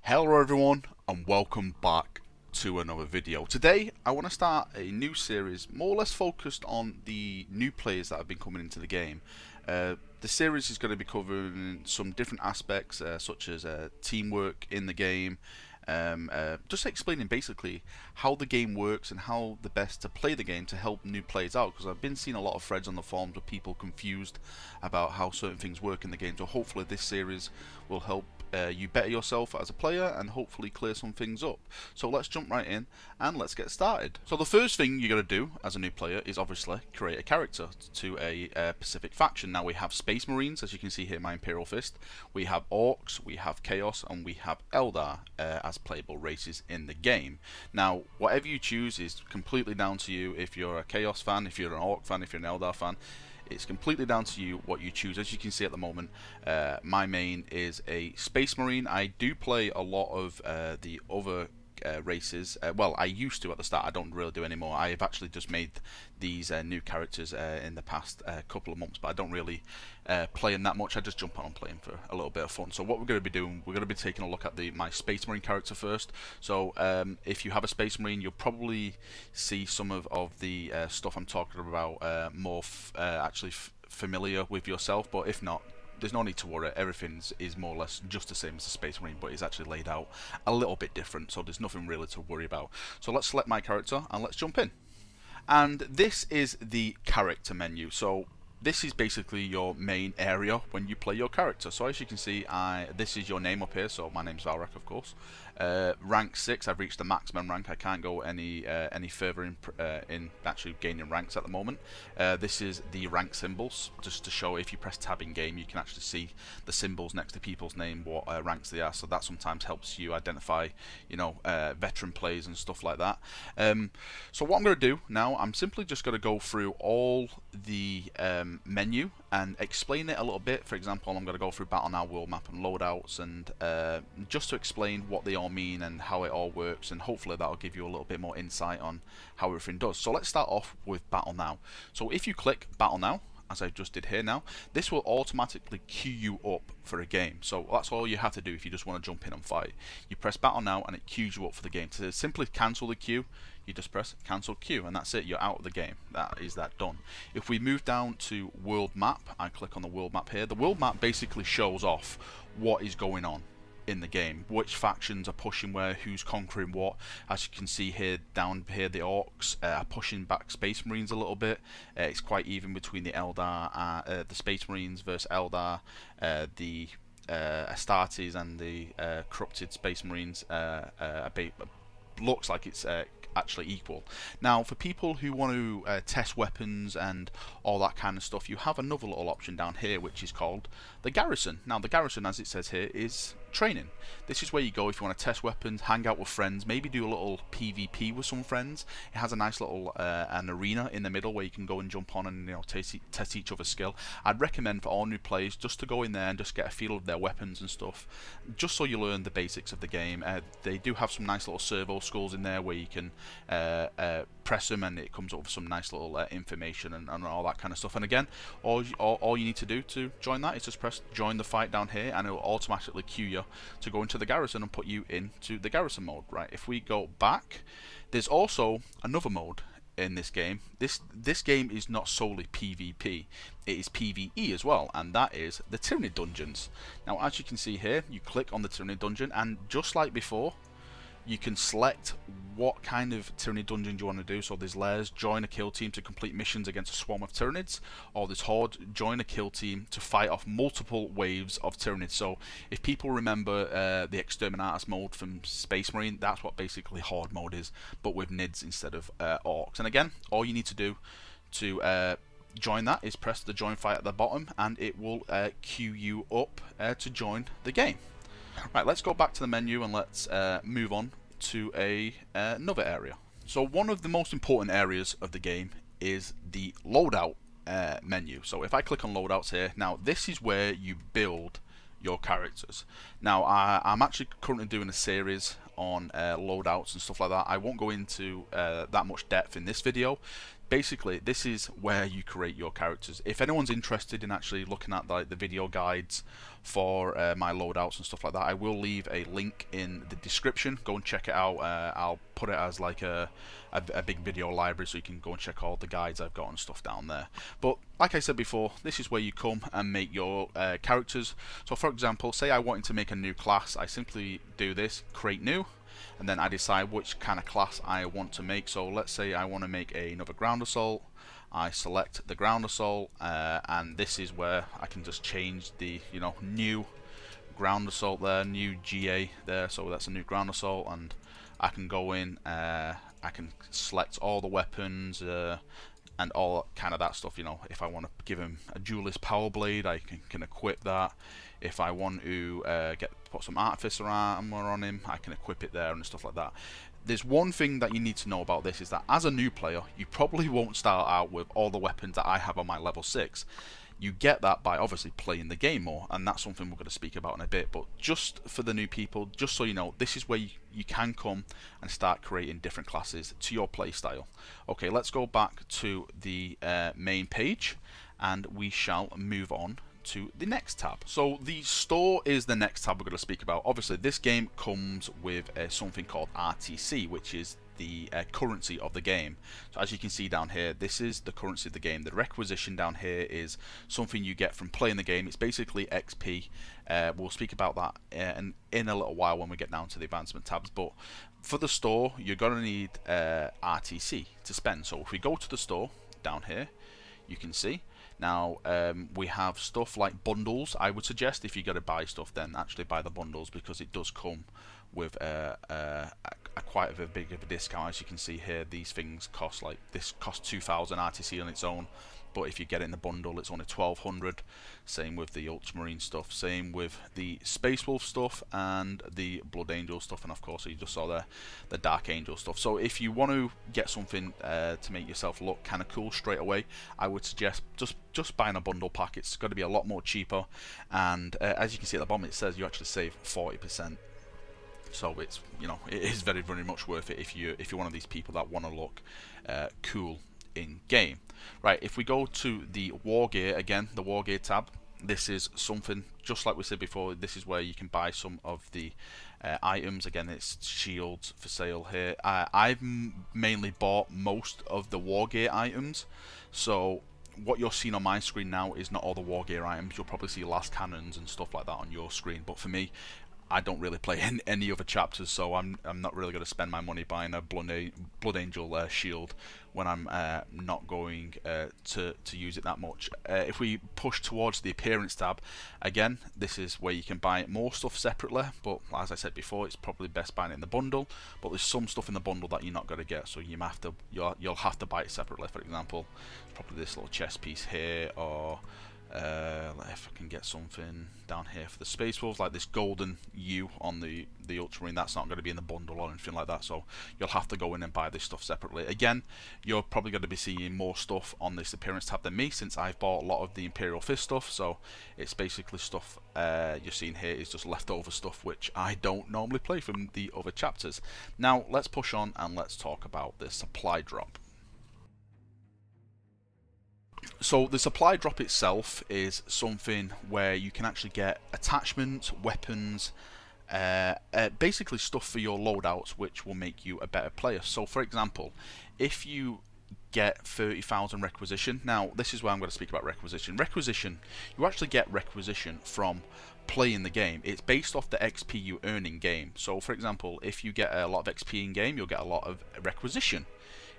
Hello everyone and welcome back to another video. Today I want to start a new series more or less focused on the new players that have been coming into the game. The series is going to be covering some different aspects such as teamwork in the game, just explaining basically how the game works and how the best to play the game to help new players out, because I've been seeing a lot of threads on the forums with people confused about how certain things work in the game. So hopefully this series will help you better yourself as a player and hopefully clear some things up. So let's jump right in and let's get started. So the first thing you're going to do as a new player is obviously create a character to a Pacific faction. Now we have Space Marines, as you can see here, my Imperial Fist. We have Orcs, we have Chaos, and we have Eldar as playable races in the game. Now whatever you choose is completely down to you. If you're a Chaos fan, if you're an Orc fan, if you're an Eldar fan, it's completely down to you what you choose. As you can see at the moment, my main is a Space Marine. I do play a lot of the other races. Well, I used to at the start. I don't really do anymore. I have actually just made these new characters in the past couple of months, but I don't really play them that much. I just jump on and play them for a little bit of fun. So what we're going to be doing, we're going to be taking a look at my Space Marine character first. So if you have a Space Marine, you'll probably see some of the stuff I'm talking about more actually familiar with yourself, but if not, there's no need to worry. Everything is more or less just the same as the Space Marine, but it's actually laid out a little bit different, so there's nothing really to worry about. So let's select my character and let's jump in. And this is the character menu. So this is basically your main area when you play your character. So as you can see, this is your name up here. So my name's Valrak, of course. Rank 6, I've reached the maximum rank. I can't go any further in actually gaining ranks at the moment. This is the rank symbols, just to show if you press tab in game, you can actually see the symbols next to people's name, what ranks they are. So that sometimes helps you identify, you know, veteran players and stuff like that. So what I'm going to do now, I'm simply just going to go through all the menu and explain it a little bit. For example, I'm going to go through Battle Now, World Map, and Loadouts, and just to explain what they all mean and how it all works, and hopefully that'll give you a little bit more insight on how everything does. So let's start off with Battle Now. So if you click Battle Now, as I just did here now, this will automatically queue you up for a game. So that's all you have to do if you just want to jump in and fight. You press Battle Now and it queues you up for the game. To simply cancel the queue, you just press cancel queue and that's it, you're out of the game. That is that done. If we move down to World Map, I click on the World Map here. The World Map basically shows off what is going on in the game, which factions are pushing where, who's conquering what. As you can see here, down here, the Orcs are pushing back Space Marines a little bit. It's quite even between the Eldar, the Space Marines versus Eldar, the Astartes and the corrupted Space Marines. Looks like it's actually equal. Now for people who want to test weapons and all that kind of stuff, you have another little option down here which is called the Garrison. Now the Garrison, as it says here, is training. This is where you go if you want to test weapons, hang out with friends, maybe do a little PvP with some friends. It has a nice little an arena in the middle where you can go and jump on and, you know, test each other's skill. I'd recommend for all new players just to go in there and just get a feel of their weapons and stuff, just so you learn the basics of the game. They do have some nice little servo skulls in there where you can press them and it comes up with some nice little information and all that kind of stuff. And again, all you need to do to join that is just press join the fight down here and it will automatically queue you to go into the Garrison and put you into the Garrison mode. Right, if we go back, there's also another mode in this game. This game is not solely PvP, it is PvE as well, and that is the Tyranny Dungeons. Now as you can see here, you click on the Tyranny Dungeon and just like before, you can select what kind of Tyranny Dungeon you want to do. So there's Lairs, join a kill team to complete missions against a swarm of Tyranids, or there's Horde, join a kill team to fight off multiple waves of Tyranids. So if people remember the Exterminatus mode from Space Marine, that's what basically Horde mode is, but with Nids instead of Orcs. And again, all you need to do to join that is press the join fight at the bottom and it will queue you up to join the game. Right, let's go back to the menu and let's move on to another area. So one of the most important areas of the game is the loadout menu. So if I click on loadouts here, now this is where you build your characters. Now I'm actually currently doing a series on loadouts and stuff like that. I won't go into that much depth in this video. basically this is where you create your characters. If anyone's interested in actually looking at like the video guides for my loadouts and stuff like that, I will leave a link in the description. Go and check it out. I'll put it as like a big video library, so you can go and check all the guides I've got and stuff down there. But like I said before, this is where you come and make your characters. So for example, say I wanted to make a new class, I simply do this, create new, and then I decide which kind of class I want to make. So let's say I want to make another ground assault. I select the ground assault, and this is where I can just change the new ground assault there, new GA there. So that's a new ground assault, and I can go in. I can select all the weapons and all kind of that stuff. If I want to give him a duelist power blade, I can equip that. If I want to put some artificer armor on him, I can equip it there and stuff like that. There's one thing that you need to know about this, is that as a new player, you probably won't start out with all the weapons that I have on my level 6. You get that by obviously playing the game more, and that's something we're going to speak about in a bit. But just for the new people, just so you know, this is where you can come and start creating different classes to your playstyle. Okay, let's go back to the main page, and we shall move on to the next tab. So the store is the next tab we're going to speak about. Obviously this game comes with something called RTC, which is the currency of the game. So as you can see down here, this is the currency of the game. The requisition down here is something you get from playing the game. It's basically XP. We'll speak about that in a little while when we get down to the advancement tabs. But for the store, you're going to need RTC to spend. So if we go to the store down here, you can see now we have stuff like bundles. I would suggest if you're going to buy stuff, then actually buy the bundles, because it does come with quite a big of a discount. As you can see here, these things cost, like this costs 2,000 RTC on its own, but if you get it in the bundle, it's only 1,200. Same with the Ultramarine stuff, same with the Space Wolf stuff and the Blood Angel stuff, and of course you just saw the Dark Angel stuff. So if you want to get something to make yourself look kind of cool straight away, I would suggest just buying a bundle pack. It's going to be a lot more cheaper, and as you can see at the bottom, it says you actually save 40%. So it's it is very, very much worth it if you're one of these people that want to look cool in game. Right, if we go to the war gear again, the war gear tab, this is something just like we said before. This is where you can buy some of the items. Again, it's shields for sale here. I've mainly bought most of the war gear items, so what you're seeing on my screen now is not all the war gear items. You'll probably see last cannons and stuff like that on your screen, but for me, I don't really play any other chapters, so I'm not really going to spend my money buying a Blood Angel shield when I'm not going to use it that much. If we push towards the appearance tab, again, this is where you can buy more stuff separately, but as I said before, it's probably best buying it in the bundle. But there's some stuff in the bundle that you're not going to get, so you'll have to buy it separately. For example, probably this little chest piece here, or if I can get something down here for the Space Wolves, like this golden U on the Ultramarine, that's not going to be in the bundle or anything like that, so you'll have to go in and buy this stuff separately. Again, you're probably going to be seeing more stuff on this appearance tab than me, since I've bought a lot of the Imperial Fist stuff, so it's basically stuff you're seeing here is just leftover stuff which I don't normally play from the other chapters. Now let's push on and let's talk about the supply drop. So the supply drop itself is something where you can actually get attachments, weapons, basically stuff for your loadouts which will make you a better player. So for example, if you get 30,000 requisition, now this is where I'm going to speak about requisition. Requisition, you actually get requisition from playing the game. It's based off the XP you earn in game. So for example, if you get a lot of XP in game, you'll get a lot of requisition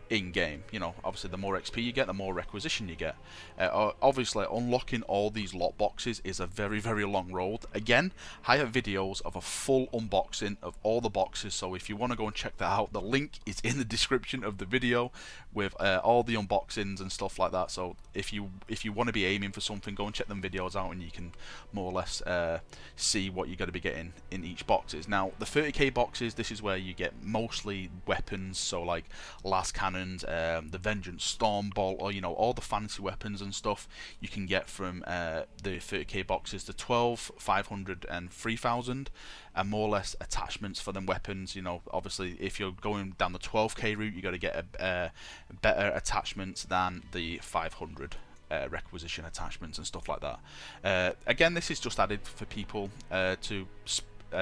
in game. Obviously the more XP you get, the more requisition you get. Obviously unlocking all these lot boxes is a very, very long road. Again, I have videos of a full unboxing of all the boxes, so if you want to go and check that out, the link is in the description of the video with all the unboxings and stuff like that. So if you want to be aiming for something, go and check them videos out, and you can more or less see what you're going to be getting in each boxes. Now the 30k boxes, this is where you get mostly weapons, so like last cannon, cannons, the Vengeance Storm Bolt, or all the fancy weapons and stuff you can get from the 30k boxes, the 12, 500 and 3000, and more or less attachments for them weapons. Obviously if you're going down the 12k route, you got to get a better attachments than the 500 requisition attachments and stuff like that. Again, this is just added for people to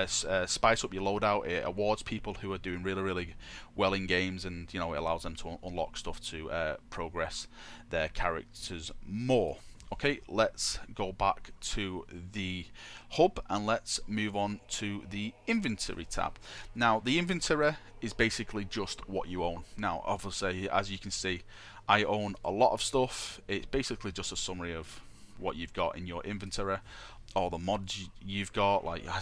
spice up your loadout. It awards people who are doing really well in games, and it allows them to unlock stuff to progress their characters more. Okay, let's go back to the hub and let's move on to the inventory tab. Now the inventory is basically just what you own. Now obviously, as you can see, I own a lot of stuff. It's basically just a summary of what you've got in your inventory, all the mods you've got. Like I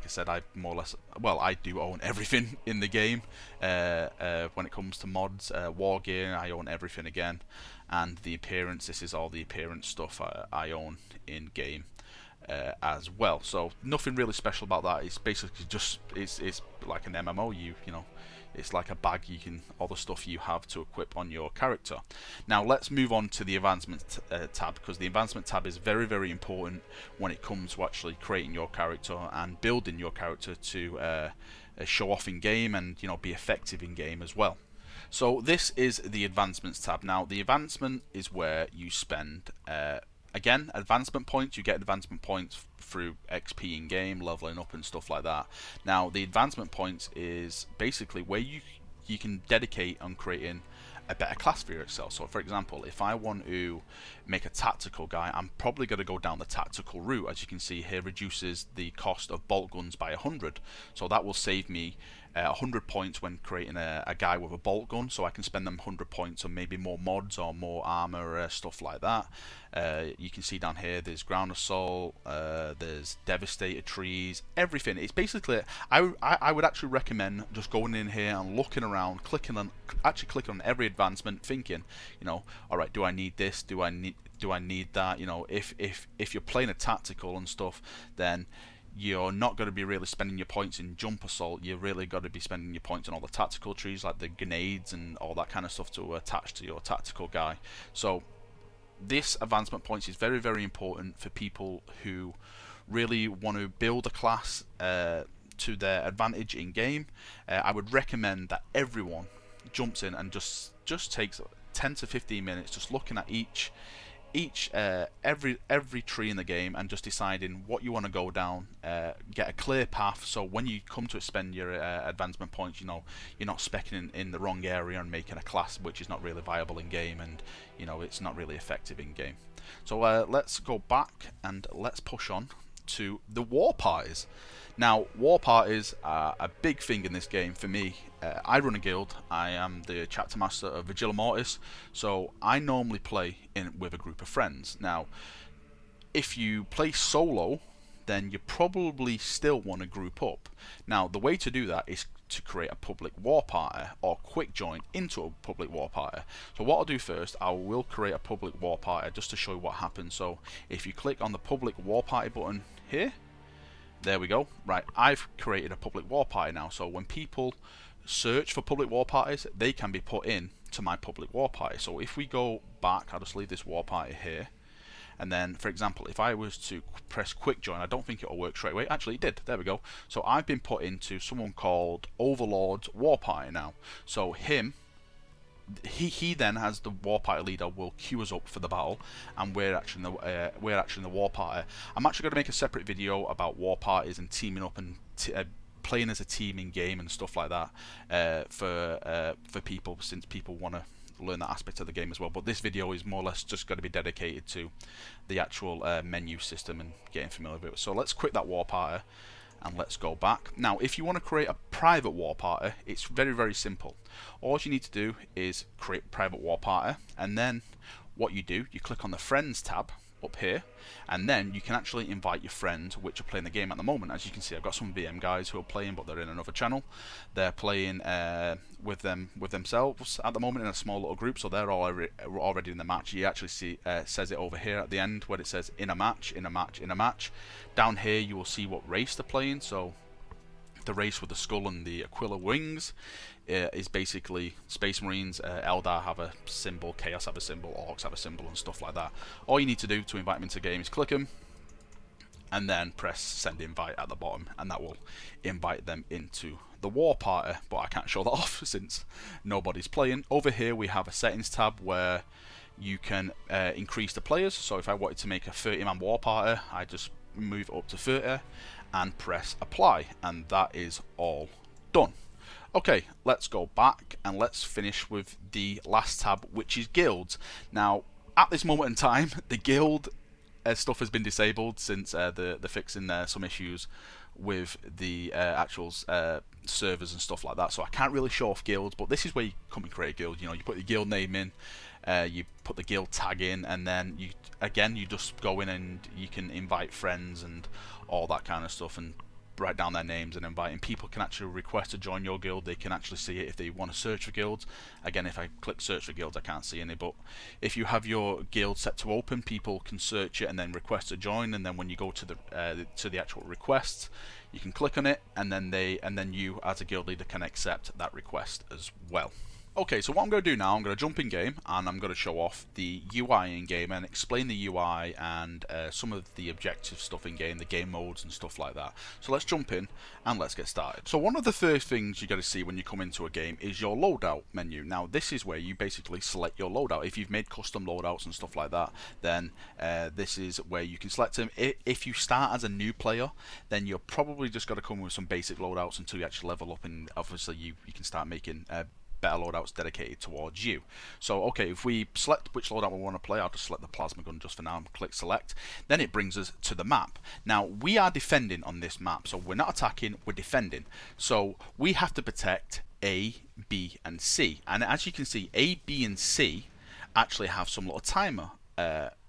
said, I more or less, well, I do own everything in the game. When it comes to mods, war gear, I own everything again, and the appearance. This is all the appearance stuff I own in game as well. So nothing really special about that. It's basically just it's like an MMO. It's like a bag. All the stuff you have to equip on your character. Now let's move on to the advancement tab, because the advancement tab is very important when it comes to actually creating your character and building your character to show off in game and be effective in game as well. So this is the advancements tab. Now the advancement is where you spend again, advancement points. You get advancement points through XP in game, leveling up and stuff like that. Now the advancement points is basically where you can dedicate on creating a better class for yourself. So for example, if I want to make a tactical guy, I'm probably going to go down the tactical route. As you can see here, reduces the cost of bolt guns by 100, so that will save me 100 points when creating a guy with a bolt gun, so I can spend them 100 points on maybe more mods or more armor, stuff like that. You can see down here there's ground assault, there's devastated trees, everything. It's basically, I would actually recommend just going in here and looking around, clicking on every advancement, thinking, alright, do I need this, do I need that? If you're playing a tactical and stuff, then you're not going to be really spending your points in jump assault. You're really got to be spending your points on all the tactical trees, like the grenades and all that kind of stuff to attach to your tactical guy. So this advancement points is very important for people who really want to build a class to their advantage in game. I would recommend that everyone jumps in and just takes 10 to 15 minutes just looking at every tree in the game and just deciding what you want to go down, get a clear path, so when you come to spend your advancement points, you're not specking in the wrong area and making a class which is not really viable in game, and it's not really effective in game. So let's go back and let's push on to the war parties. Now war parties are a big thing in this game for me. I run a guild. I am the chapter master of Vigila Mortis, so I normally play with a group of friends. Now if you play solo, then you probably still want to group up. Now the way to do that is to create a public war party or quick join into a public war party. So what I'll do first, I will create a public war party just to show you what happens. So if you click on the public war party button here, there we go. Right, I've created a public war party now, so when people search for public war parties, they can be put in to my public war party. So if we go back, I'll just leave this war party here, and then for example if I was to press quick join, I don't think it'll work straight away. Actually it did, there we go. So I've been put into someone called Overlord's war party now. So he then, as the war party leader, will queue us up for the battle, and we're actually in the war party. I'm actually going to make a separate video about war parties and teaming up and playing as a team in game and stuff like that for people, since people want to learn that aspect of the game as well. But this video is more or less just going to be dedicated to the actual menu system and getting familiar with it. So let's quit that war party and let's go back. Now if you want to create a private war party, it's very simple. All you need to do is create a private war party, and then what you do, you click on the friends tab up here, and then you can actually invite your friends which are playing the game at the moment. As you can see, I've got some VM guys who are playing, but they're in another channel. They're playing with themselves at the moment in a small little group, so they're already in the match. You actually see says it over here at the end where it says in a match. Down here you will see what race they're playing. So The race with the skull and the Aquila wings is basically Space Marines. Eldar have a symbol, Chaos have a symbol, Orcs have a symbol, and stuff like that. All you need to do to invite them into the game is click them, and then press send invite at the bottom, and that will invite them into the war party. But I can't show that off since nobody's playing. Over here we have a settings tab where you can increase the players. So if I wanted to make a 30-man war party, I just move it up to 30 and press apply, and that is all done. Okay, let's go back and let's finish with the last tab, which is guilds. Now, at this moment in time, the guild stuff has been disabled since the fixing some issues with the actual servers and stuff like that. So I can't really show off guilds, but this is where you come and create a guild. You know, you put the guild name in, you put the guild tag in, and then you just go in and you can invite friends and all that kind of stuff, and write down their names and invite. And people can actually request to join your guild. They can actually see it if they want to search for guilds. Again, if I click search for guilds, I can't see any, but if you have your guild set to open, people can search it and then request to join. And then when you go to the actual requests, you can click on it, and then you as a guild leader can accept that request as well. Okay, so what I'm going to do now, I'm going to jump in game and I'm going to show off the UI in game and explain the UI and some of the objective stuff in game, the game modes and stuff like that. So let's jump in and let's get started. So one of the first things you got to see when you come into a game is your loadout menu. Now this is where you basically select your loadout. If you've made custom loadouts and stuff like that, then this is where you can select them. If you start as a new player, then you're probably just got to come with some basic loadouts until you actually level up, and obviously you can start making better loadouts dedicated towards you. So okay, if we select which loadout we want to play, I'll just select the plasma gun just for now and click select. Then it brings us to the map. Now we are defending on this map, so we're not attacking, we're defending. So we have to protect A, B and C, and as you can see, A, B and C actually have some little timer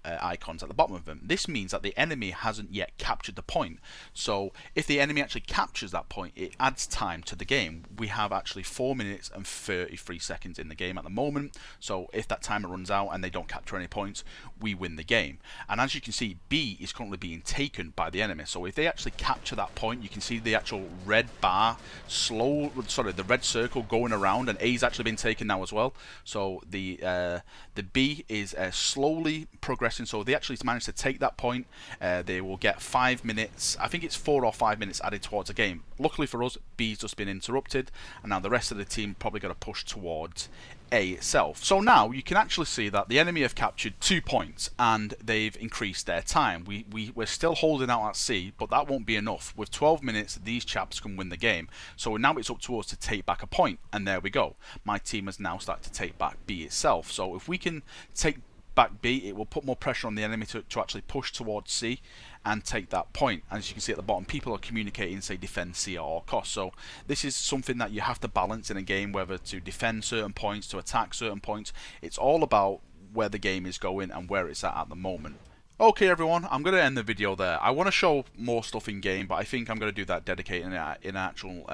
icons at the bottom of them. This means that the enemy hasn't yet captured the point. So if the enemy actually captures that point, it adds time to the game. We have actually 4 minutes and 33 seconds in the game at the moment. So if that timer runs out and they don't capture any points, we win the game. And as you can see, B is currently being taken by the enemy. So if they actually capture that point, you can see the actual red bar the red circle going around, and A is actually been taken now as well. So the B is slowly progressing. So if they actually manage to take that point, they will get 5 minutes. I think it's 4 or 5 minutes added towards the game. Luckily for us, B's just been interrupted, and now the rest of the team probably got to push towards A itself. So now you can actually see that the enemy have captured 2 points and they've increased their time. We're still holding out at C, but that won't be enough. With 12 minutes, these chaps can win the game. So now it's up to us to take back a point, and there we go. My team has now started to take back B itself. So if we can take back B, it will put more pressure on the enemy to actually push towards C and take that point. As you can see at the bottom, people are communicating, say, defend C at all costs. So this is something that you have to balance in a game, whether to defend certain points, to attack certain points. It's all about where the game is going and where it's at the moment. Okay everyone, I'm going to end the video there. I want to show more stuff in game, but I think I'm going to do that dedicated in an actual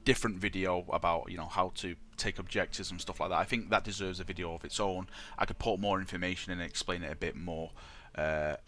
different video about, you know, how to take objectives and stuff like that. I think that deserves a video of its own. I could put more information in and explain it a bit more,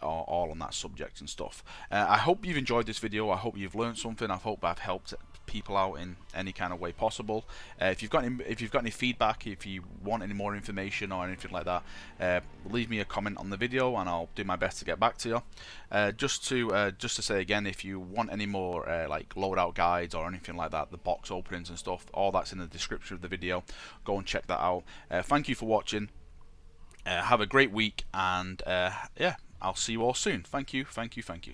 all on that subject and stuff. I hope you've enjoyed this video. I hope you've learned something. I hope I've helped people out in any kind of way possible. If you've got any feedback, if you want any more information or anything like that, leave me a comment on the video and I'll do my best to get back to you. Just to say again, if you want any more like loadout guides or anything like that, the box openings and stuff, all that's in the description of the video. Go and check that out. Thank you for watching. Have a great week, and yeah, I'll see you all soon. Thank you.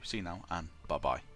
See you now, and bye bye.